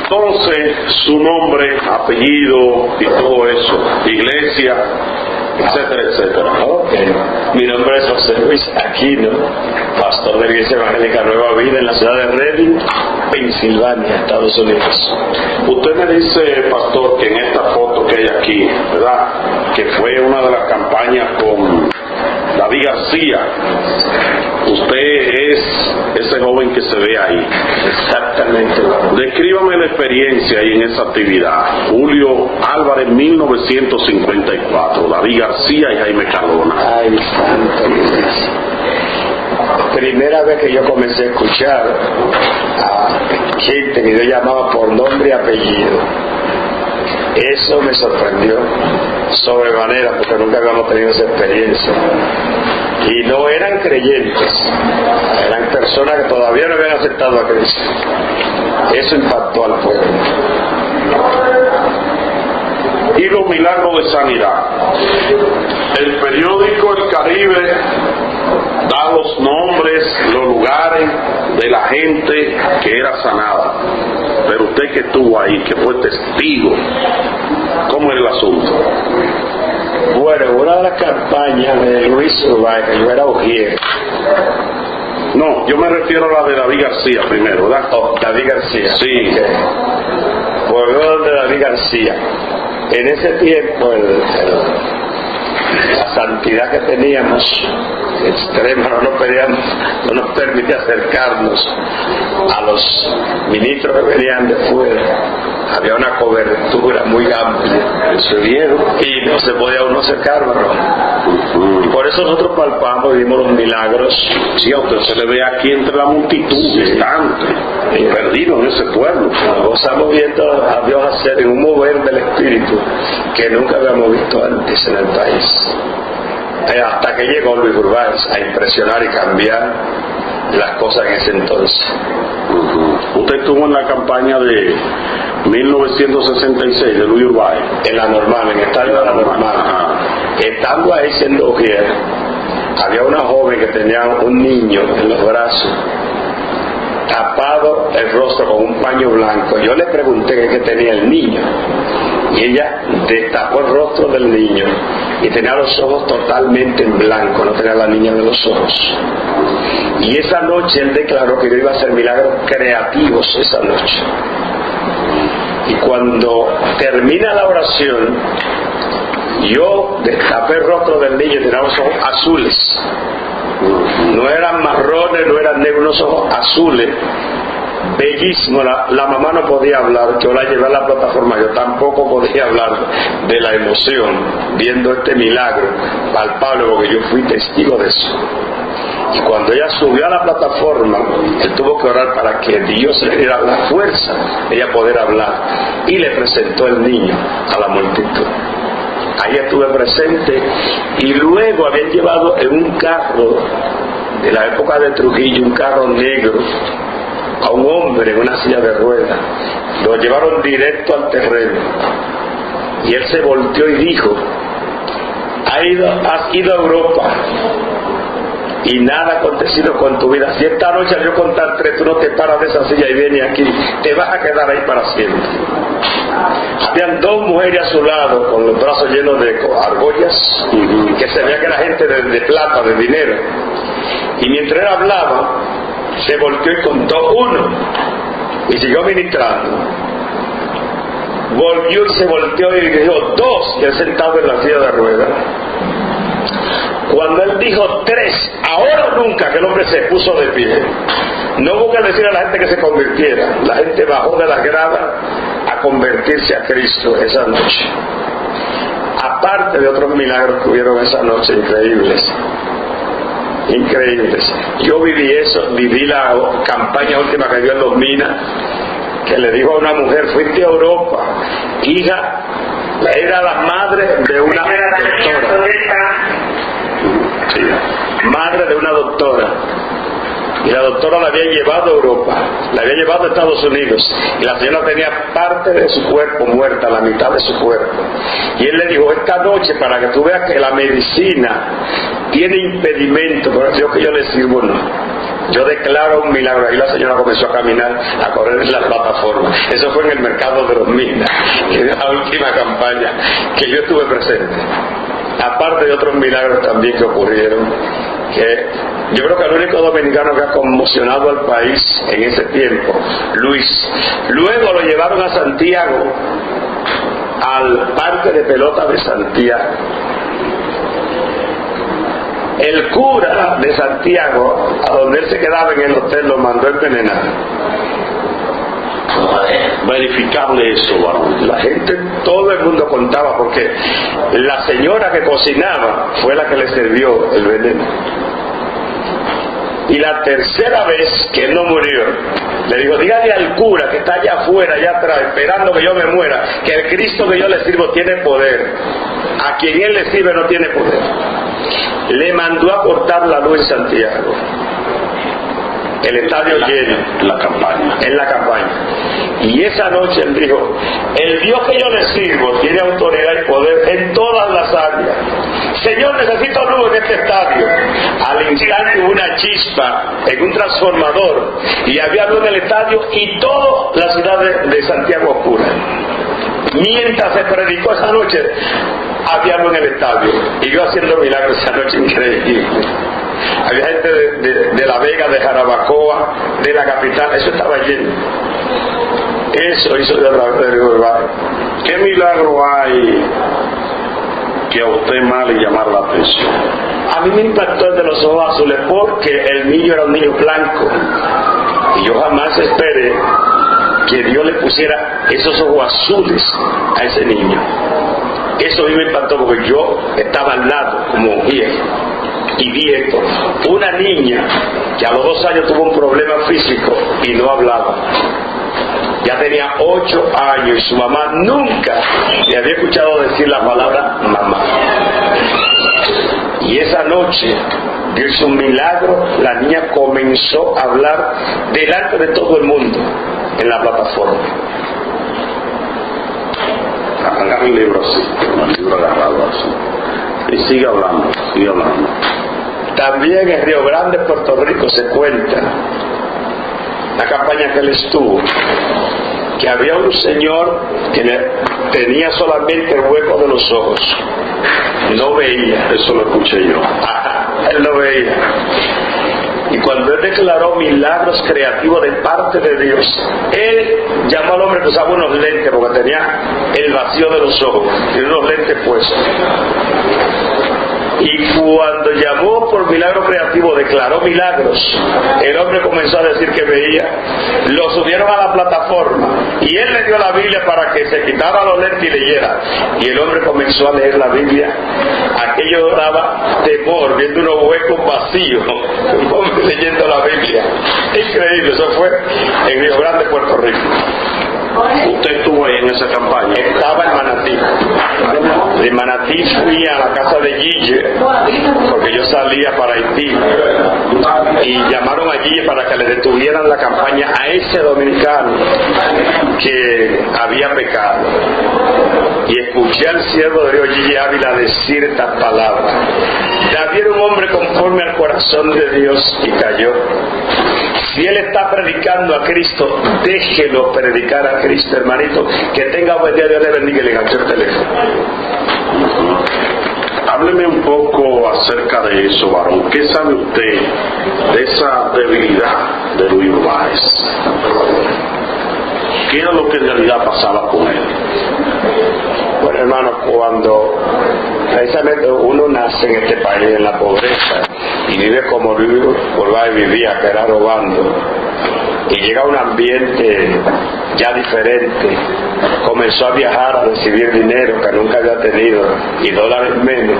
Entonces, su nombre, apellido y todo eso, iglesia, etcétera, etcétera. Okay. Mi nombre es José Luis Aquino, pastor de la Iglesia Evangélica Nueva Vida en la ciudad de Reading, Pensilvania, Estados Unidos. Usted me dice, pastor, que en esta foto que hay aquí, ¿verdad?, que fue una de las campañas con David García, usted es ese joven que se ve ahí. Exactamente. Descríbame la experiencia ahí en esa actividad. Julio Álvarez, 1954, David García y Jaime Cardona. Ay, santo Dios. Primera vez que yo comencé a escuchar a gente que yo llamaba por nombre y apellido, eso me sorprendió sobremanera, porque nunca habíamos tenido esa experiencia. Y no eran creyentes, eran personas que todavía no habían aceptado a Cristo. Eso impactó al pueblo. Y los milagros de sanidad. El periódico El Caribe da los nombres, los lugares de la gente que era sanada. Pero usted que estuvo ahí, que fue testigo, ¿cómo es el asunto? Bueno, una de las campañas de Luis Urbay, que yo era ujier. No, yo me refiero a la de David García primero, ¿verdad? Oh, David García. Sí. Okay. Pues de David García. En ese tiempo, la santidad que teníamos extrema no nos permite acercarnos a los ministros que venían de fuera. Había una cobertura muy amplia y no se podía uno acercarnos. Y por eso nosotros palpamos y vimos los milagros. Sí, a usted se le ve aquí entre la multitud, distante, perdido en ese pueblo. Estamos viendo a Dios hacer en un mover del Espíritu que nunca habíamos visto antes en el país. Hasta que llegó Luis Urbay a impresionar y cambiar las cosas en ese entonces. Usted estuvo en la campaña de 1966 de Luis Urbay. En la normal, en el estadio de la normal. Estando ahí siendo ujier, había una joven que tenía un niño en los brazos, tapado el rostro con un paño blanco. Yo le pregunté qué tenía el niño y ella destapó el rostro del niño y tenía los ojos totalmente en blanco, no tenía la niña de los ojos. Y esa noche él declaró que yo iba a hacer milagros creativos esa noche. Y cuando termina la oración, yo destapé el rostro del niño y tenía los ojos azules. No eran marrones, no eran negros, unos ojos azules, bellísimo. La mamá no podía hablar, yo la llevé a la plataforma, yo tampoco podía hablar de la emoción viendo este milagro palpable, porque yo fui testigo de eso. Y cuando ella subió a la plataforma, él tuvo que orar para que Dios le diera la fuerza de ella poder hablar, y le presentó el niño a la multitud. Ahí estuve presente, y luego habían llevado en un carro de la época de Trujillo, un carro negro, a un hombre en una silla de ruedas. Lo llevaron directo al terreno y él se volteó y dijo: has ido a Europa y nada ha acontecido con tu vida. Si esta noche al yo contar 3 tú no te paras de esa silla y vienes aquí, te vas a quedar ahí para siempre. Habían 2 mujeres a su lado con los brazos llenos de argollas, que se veía que era gente de plata, de dinero. Y mientras él hablaba, se volteó y contó 1 y siguió ministrando. Volvió y se volteó y dijo 2, y él sentado en la silla de ruedas. Cuando él dijo 3, ahora o nunca, que el hombre se puso de pie. No hubo que decir a la gente que se convirtiera. La gente bajó de las gradas a convertirse a Cristo esa noche. Aparte de otros milagros que hubieron esa noche increíbles. Yo viví eso, viví la campaña última que dio en Los Minas, que le dijo a una mujer: fuiste a Europa, hija, era la madre de una doctora. Sí, madre de una doctora. Y la doctora la había llevado a Europa, la había llevado a Estados Unidos, y la señora tenía parte de su cuerpo muerta, la mitad de su cuerpo. Y él le dijo: esta noche, para que tú veas que la medicina tiene impedimento, pero Dios que yo le sirvo no. yo declaro un milagro. Ahí la señora comenzó a caminar, a correr en la plataforma. Eso fue en el mercado de los Minas, que es la última campaña que yo estuve presente. Aparte de otros milagros también que ocurrieron, que yo creo que el único dominicano que ha conmocionado al país en ese tiempo, Luis. Luego lo llevaron a Santiago, al parque de pelota de Santiago. El cura de Santiago, a donde él se quedaba en el hotel, lo mandó a envenenar. Verificable eso, varón. La gente, todo el mundo contaba, porque la señora que cocinaba fue la que le sirvió el veneno. Y la tercera vez que él no murió, le dijo: dígale al cura que está allá afuera, allá atrás, esperando que yo me muera, que el Cristo que yo le sirvo tiene poder. A quien él le sirve no tiene poder. Le mandó a cortar la luz en Santiago. El estadio lleno. En la campaña. Y esa noche él dijo: el Dios que yo le sirvo tiene autoridad y poder en todas las áreas. Señor, necesito luz en este estadio. Al instante hubo una chispa en un transformador y había luz en el estadio y toda la ciudad de Santiago oscura. Mientras se predicó esa noche, había luz en el estadio. Y yo haciendo milagros esa noche increíble. Había gente de La Vega, de Jarabacoa, de la capital, eso estaba lleno. Eso hizo de la verdad. ¿Qué milagro hay que a usted más le llamara la atención? A mí me impactó el de los ojos azules, porque el niño era un niño blanco. Y yo jamás esperé que Dios le pusiera esos ojos azules a ese niño. Eso a mí me impactó, porque yo estaba al lado como viejo y vi esto. Una niña que a los 2 años tuvo un problema físico y no hablaba. Ya tenía 8 años y su mamá nunca le había escuchado decir la palabra mamá. Y esa noche Dios hizo un milagro. La niña comenzó a hablar delante de todo el mundo en la plataforma. Agarra el libro así, el libro agarrado así, y sigue hablando. También en Río Grande, Puerto Rico, se cuenta la campaña que él estuvo, que había un señor que tenía solamente el hueco de los ojos, no veía. Eso lo escuché yo. Él no veía. Y cuando él declaró milagros creativos de parte de Dios, él llamó al hombre que usaba unos lentes, porque tenía el vacío de los ojos, y unos lentes puestos. Y cuando llamó por milagro creativo, declaró milagros, el hombre comenzó a decir que veía. Lo subieron a la plataforma y él le dio la Biblia para que se quitara los lentes y leyera. Y el hombre comenzó a leer la Biblia. Aquello daba temor, viendo unos huecos vacíos, un hombre leyendo la Biblia. Increíble. Eso fue en Río Grande, Puerto Rico. ¿Usted estuvo ahí en esa campaña? Estaba en Manatí. De Manatí fui a la casa de Gille, porque yo salía para Haití, y llamaron a Gille para que le detuvieran la campaña a ese dominicano que había pecado. Y escuché al siervo de Dios Gille Ávila decir estas palabras: David era un hombre conforme al corazón de Dios, y cayó. Si él está predicando a Cristo, déjelo predicar a Cristo, hermanito. Que tenga buen día, Dios le bendiga, y le enganchó el teléfono. Hábleme un poco acerca de eso, varón. ¿Qué sabe usted de esa debilidad de Luis Báez? ¿Qué era lo que en realidad pasaba con él? Bueno, hermano, cuando precisamente uno nace en este país en la pobreza y vive como Luis Báez vivía, que era robando, y llega a un ambiente ya diferente, comenzó a viajar, a recibir dinero que nunca había tenido y dólares menos.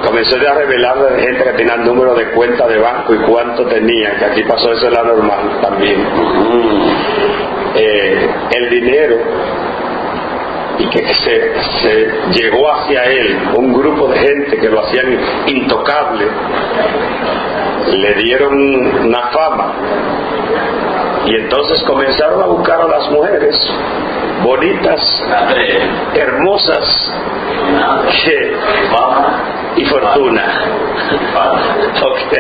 Comenzó a revelar de gente que tenía el número de cuenta de banco y cuánto tenía, que aquí pasó eso en la normal también. El dinero, y que se llegó hacia él un grupo de gente que lo hacían intocable, le dieron una fama, y entonces comenzaron a buscar a las mujeres bonitas, hermosas, que y fortuna. Ok.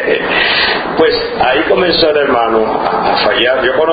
Pues ahí comenzó el hermano a fallar. Yo conocí